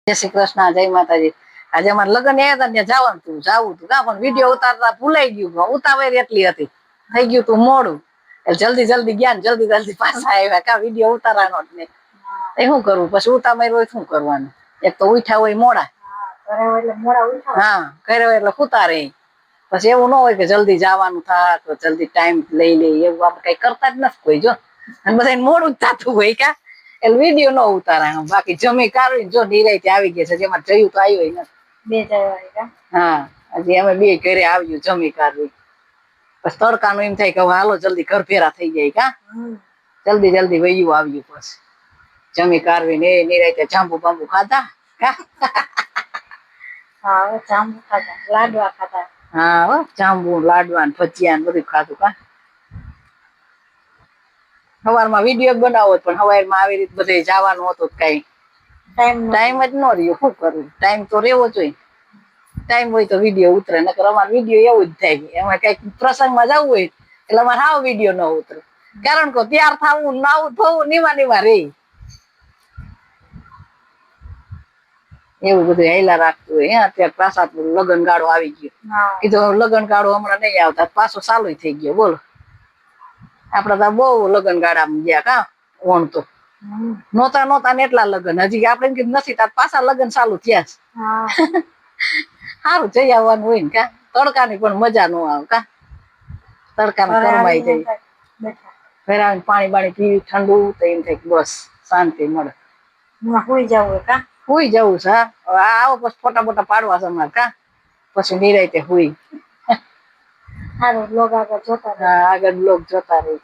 જય શ્રી કૃષ્ણ, જય માતાજી. આજે અમારે લગ્ન આવ્યા હતા ત્યાં જવાનું હતું, જાવું હતું કા, પણ વિડીયો ઉતારતા ભૂલાઈ ગયું, ઉતાવળ એટલી હતી, થઈ ગયું તું મોડું, જલ્દી જલ્દી ગયા ને જલ્દી જલ્દી પાછા આવ્યા કા, વિડીયો ઉતારવાનો જ નહીં. એ શું કરવું, પછી ઉતાવળ હોય શું કરવાનું, એક તો ઉઠ્યા હોય મોડા, હા ઘરે હોય એટલે ઉતારે, પછી એવું ન હોય કે જલ્દી જવાનું થાય તો જલ્દી ટાઈમ લઈ લે, એવું આપણે કઈ કરતા જ નથી કોઈ, જો અને બધા મોડું જ થતું હોય કા, એટલે વિડીયો ન ઉતારાય. બાકી જમી કાઢી જો નિરાયતે આવી ગયા છે, જેમાં જયું તો આવ્યું નથી, બે જયા. હા હજી અમે બે ઘરે આવ્યું જમી કાઢવી, બસ તડકાનું એમ થાય કે હવે હાલો જલ્દી ઘર ભેરા થઈ જાય કા, જલ્દી જલ્દી વયું આવ્યું. પછી જમી કાઢવીને એ નિરાયતે જાંબુ બાંબુ ખાધા કા. હા જાંબુ ખાધા, લાડવા ખાધા. હા જાંબુ લાડવા ને ભજીયા ને બધું ખાધું કા. સવારમાં વિડીયો બનાવો પણ સવારમાં આવી રીતે બધે જવાનું હતું, કઈ ટાઈમ જ ન રહ્યો, શું કરવું, ટાઈમ તો રેવો જોઈએ, ટાઈમ હોય તો વિડીયો ઉતરે, નકર અમારે વિડીયો એવું જ થાય, એમાં કઈક પ્રસંગમાં જવું હોય એટલે અમારે હાવ વિડીયો ન ઉતરે, કારણ કે તૈયાર થવું નાવું થવું નીવા નીવા રે, એવું બધું હેલા રાખતું હોય. અત્યારે પાછા લગ્ન ગાળો આવી ગયો, કીધું લગ્ન ગાળો હમણાં નહીં આવતા, પાછો ચાલુ થઈ ગયો. બોલો આપડે તો બહુ લગ્ન ગાળામાં ગયા કા, ઓણ તો નહોતા નહોતા ને એટલા લગ્ન, હજી આપડે નથી તાર પાછા લગ્ન ચાલુ થયા છે. સારું જઈ આવવાનું હોય ને કા, તડકાની પણ મજા ન આવે કા, તડકામાં કરમાઈ જાય, ઘરે આવીને પાણી બાણી પીવી ઠંડુ તો એમ થાય બસ શાંતિ મળે, સુઈ જવું કા, સુઈ જવું છે. હા આવો પછી ફોટા બોટા પાડવા છે અમારે કા, પછી નિરાયતે સુઈ. આગળ બ્લોગ જોતા રહે.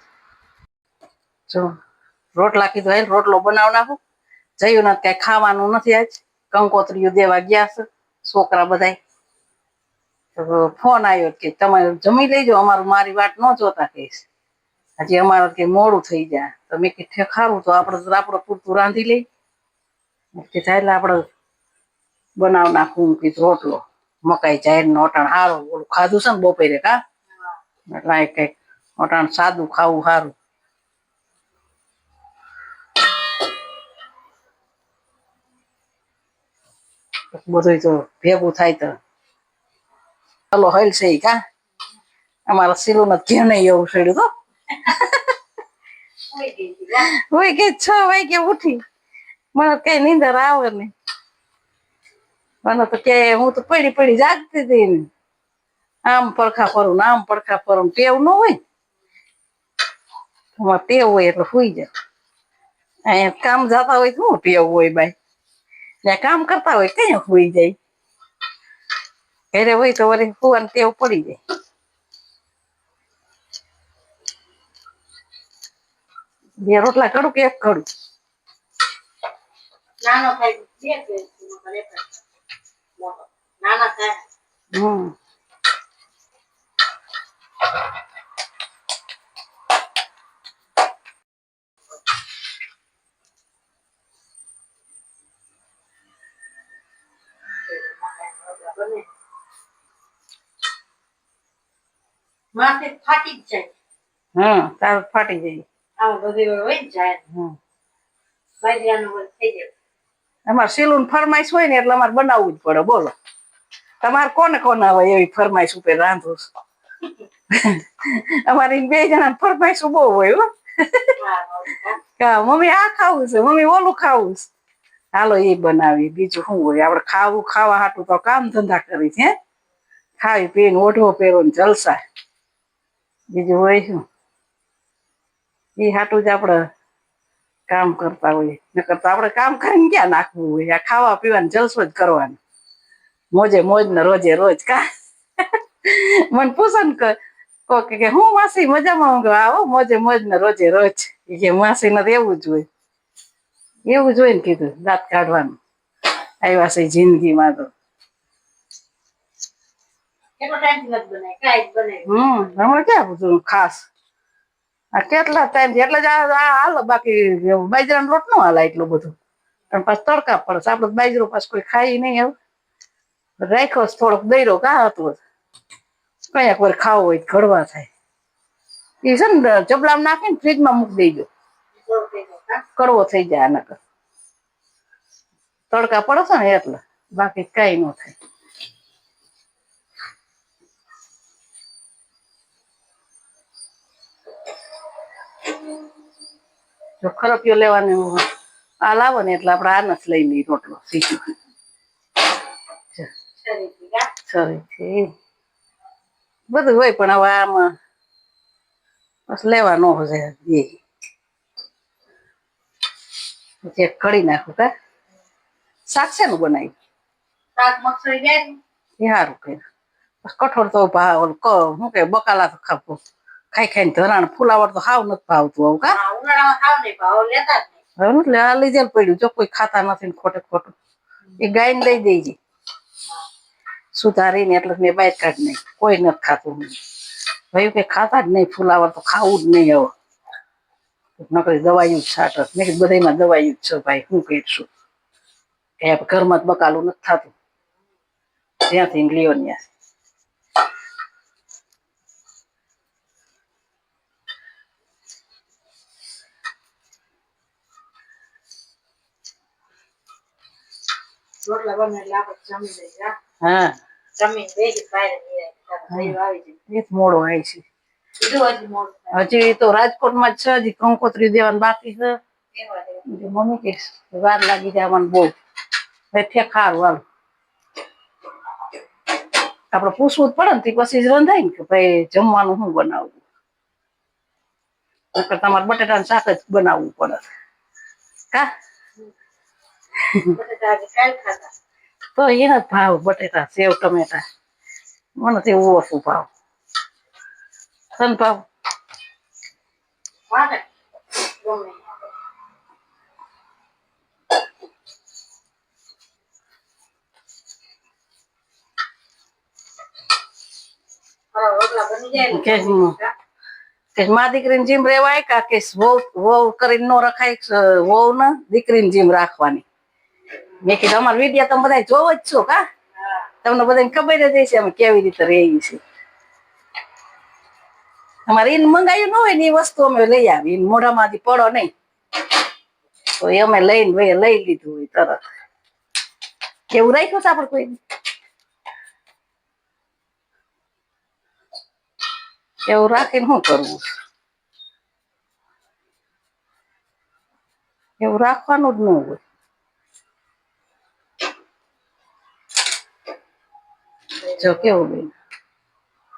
જો રોટલા કીધું હે રોટલો બનાવ નાખું, જયું ને કઈ ખાવાનું નથી, આજ કંકોત્રીઓ દેવા ગયા છે છોકરા બધા, ફોન આવ્યો કે તમે જમી લેજો, અમારું મારી વાટ ન જોતા કહીશ, હજી અમારે કઈ મોડું થઈ જાય, તો મેં કીધું ખારું તો આપડે પૂરતું રાંધી લઈ, એટલે આપડે બનાવ નાખું કીધું રોટલો, મકાઈ જાહેર નો અટાણ હારો ઓલું ખાધું છે ને બપોરે કા, એટલે કઈક અટાણ સાદું ખાવું સારું. બધું તો ભેગું થાય તો ચાલો હલ છે કા, અમારા સિલું નથી ઘેર નહીં એવું છેડ્યું તો હોય કે 6 વાગે ઉઠી, મને કઈ નીંદર આવે નહી, મને તો કે હું તો પડી પડી જાગતી હતી ને, આમ પડખા ફરું આમ પડખા ફરું, ટેવ ન હોય, ટેવ હોય એટલે સુઈ જાય. અહીંયા કામ જતા હોય શું ટેવ હોય, બાઈ ત્યાં કામ કરતા હોય કઈ સુઈ જાય, ઘરે હોય તો વળી સુવાની ટેવ પડી જાય. બે રોટલા કરું કે એક કરું, નાનો થાય નાના થાય. માથે ફાટી જ જાય. હા તાર ફાટી જાય, આમાં બધી હોય ને જાય. બાજરાનું હોય થઈ જાય. અમારે સિલુન ફરમાઈશ હોય ને એટલે અમારે બનાવવું જ પડે. બોલો તમારે કોને કોને હોય એવી ફરમાઈશ ઉપર રાંધું? અમારી 2 જણા ફરમાઈશ બહુ હોય હો. મમ્મી આ ખાવું છે, મમ્મી ઓલું ખાવું છે, હાલો એ બનાવી. બીજું શું હોય, આપડે ખાવા હાટું તો કામ ધંધા કરી છે, ખાવી પીને ઓઢવો પહેરો ને જલસા, બીજું હોય શું? એ હાટું જ આપડે કામ કરતા હોય, નકર તો આપડે કામ કરીને ક્યાં નાખવું હોય, આ ખાવા પીવાનું જલસો જ કરવાનું, મોજે મોજ ને રોજે રોજ કા. મને પસંદ કર કે હું માસી મજામાં, આવો મોજે મોજ ને રોજે રોજ, કે માસી ને એવું જ હોય, એવું જ હોય ને, કીધું દાંત કાઢવાનું આવ્યા છે જિંદગીમાં તો. હમણાં ક્યાં બધું ખાસ કેટલા ટાઈમ એટલે જ હાલો, બાકી બાજરાનો લોટ નો હાલે એટલું બધું, પણ પાછ તડકા પડે આપડે બાજરો પાછ કોઈ ખાઈ નઈ, એવું રાખ્યો થોડોક દઈરો કા હતો, કયાક વાર ખાવો હોય ઘડવા થાય એ છે ને, ચપલામાં નાખી ને ફ્રીજમાં મૂકી દેજો, કડવો થઈ જાય. નકર તડકા પડે છે ને એટલે બાકી કઈ ન થાય. જો ખરપિયો લેવાની આ લાવો ને એટલે આપણે આ નથી લઈ લઈ રોટલો સીધું સરી બધું હોય પણ હવે આમાં બસ લેવા ન હોય એ કઢી નાખું કા શાક છે નું બનાવ્યું શાક મગફળી જાય એ સારું કર્યું કઠોળ તો શું કે બકાલા તો ખાવું ખાઈ ખાઈને ધરાણ ફુલાવર તો હાવ નથી ભાવતું આવું કા હવે નથી આ લઈ જાય પડ્યું જો કોઈ ખાતા નથી ને ખોટે ખોટું એ ગાયને દઈ દેજે સુધારીને એટલે મેં બહાર કાઢ નહીં કોઈ નથી ખાતું ભાઈ કે ખાતા જ નહીં ફુલાવર તો ખાવું જ નહીં હવે નકરી દવાયું જ છાટ મેં કીધું બધામાં દવાયું જ છે ભાઈ શું કહીશું કે ઘરમાં જ બકાલું નથી થતું ત્યાંથી લ્યો ત્યાં હા મોડો આવે છે હજી તો રાજકોટમાં જ છે હજી કંકોત્રી દેવાનું બાકી છે મમ્મી કે વાર લાગી જવાનું બહુ ઠેખારું હાલ આપડે પૂછવું જ પડે ને પછી જ રંધાય ને કે ભાઈ જમવાનું શું બનાવવું તમારે બટેટાનું શાક જ બનાવવું પડે કા તો એના ભાવ બટેટા સેવ ટમેટા મને તો એવું ઓછું ભાવ તન ભાવ મા દીકરીને જીમ રેવાય કા કે વહુ કરીને નો રખાય વહુ ને દીકરીને જીમ રાખવાની મેં કીધું અમારા વિડીયો તમે બધા જોવો જ છો કા તમને બધાને ખબર જ હશે અમે કેવી રીતે રહી છીએ અમારે એને મંગાવ્યું ન હોય ને એ વસ્તુ અમે લઈ આવી મોઢામાંથી પડો નહીં તો એ અમે લઈને લઈ લીધું હોય તરત કેવું રાખ્યું છે આપડે કોઈ એવું રાખીને શું કરવું એવું રાખવાનું જ ન હોય જો કેવું બેન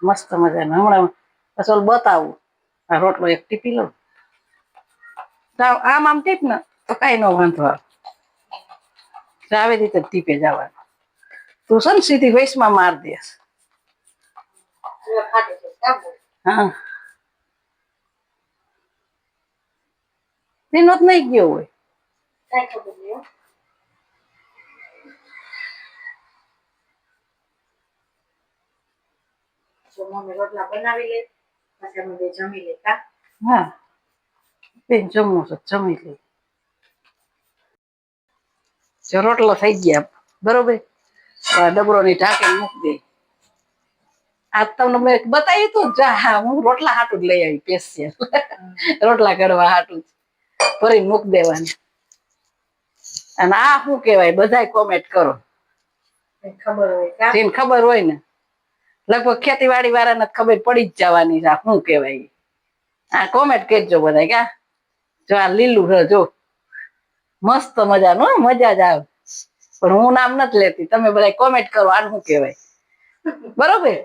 મસ્ત મજાનું હમણાં અસલ બતાવું આ રોટલો એક ટીપી લઉં આમ આમ ટીપ ને તો કઈ ન વાંધો આવી રીતે ટીપે જવાનું તું છે ને સીધી વૈશમાં માર દેસ હા તેનો જ નહીં ગયો હોય રોટલા બનાવી લે પછી અમે જમી લેતા હા બેન જમવું છે જમી લે જો રોટલો થઈ ગયા બરોબર ડબરો ની ઢાંકીને મૂકી દે આ તમને મેં બતાવ્યું તું જા હું રોટલા હાટું જ લઈ આવી પેસ્ય રોટલા કરવા હાટું ફરી મૂક દેવાની અને આ શું કેવાય બધા કોમેન્ટ કરો જેને ખબર હોય ને લગભગ ખેતીવાડી વાળાને ખબર પડી જ જવાની છે શું કેવાય આ કોમેન્ટ કરજો બધા ક્યાં જો આ લીલું છે જો મસ્ત મજાનું મજા જ આવે પણ હું નામ નથી લેતી તમે બધા કોમેન્ટ કરો આ શું કેવાય બરોબર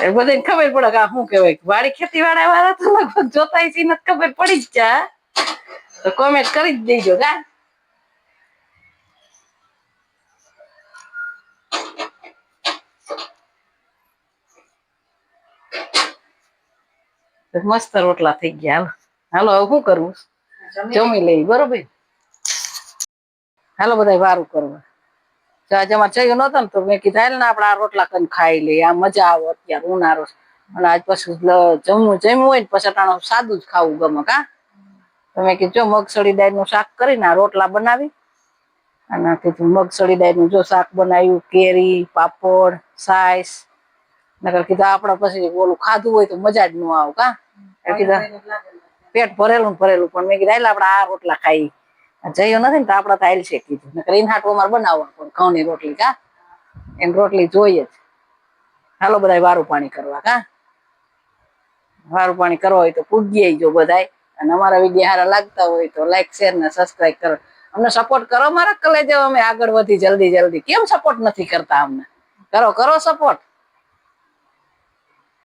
બધાને ખબર પડે કે આ શું કેવાય વાડી ખેતી વાળા તો લગભગ જોતા છે ને ખબર પડી જ જા તો કોમેન્ટ કરી જ દેજો કા મસ્ત રોટલા થઈ ગયા હાલો હવે શું કરવું જમી લઈ બરોબર હાલો બધા વારું કરવા આજે અમારે જયું નતો ને તો મેં કીધા ને આપડે આ રોટલા કરીને ખાઈ લઈએ આ મજા આવે અત્યારે ઉનાળો અને આજ પછી જમવું હોય ને પછી ટાણું સાદું જ ખાવું ગમે કા તો મેં કીધું જો મગસળી દાળ નું શાક કરીને આ રોટલા બનાવી અને કીધું મગસળી દાળ નું જો શાક બનાવ્યું કેરી પાપડ છાશ નકર કીધું આપડે પછી ઓલું ખાધું હોય તો મજા જ ન આવે કા કીધા પેટ ભરેલું પણ મેં કીધા એટલે આપડે આ રોટલા ખાઈ જયો નથી ને તો આપડે તો હાલ છે કીધું નકર ઈન હાટું અમારે બનાવવા પણ ઘઉંની રોટલી કા એમ રોટલી જોઈએ જ. હાલો બધા વારું પાણી કરવા કા વારું પાણી કરવા હોય તો પૂગી જો બધાય અને અમારા વિડીયો સારા લાગતા હોય તો લાઈક શેર ને સબસ્ક્રાઇબ કરો. અમને સપોર્ટ કરો મારા કલેજો, અમે આગળ વધી જલ્દી જલ્દી. કેમ સપોર્ટ નથી કરતા અમને? કરો કરો સપોર્ટ.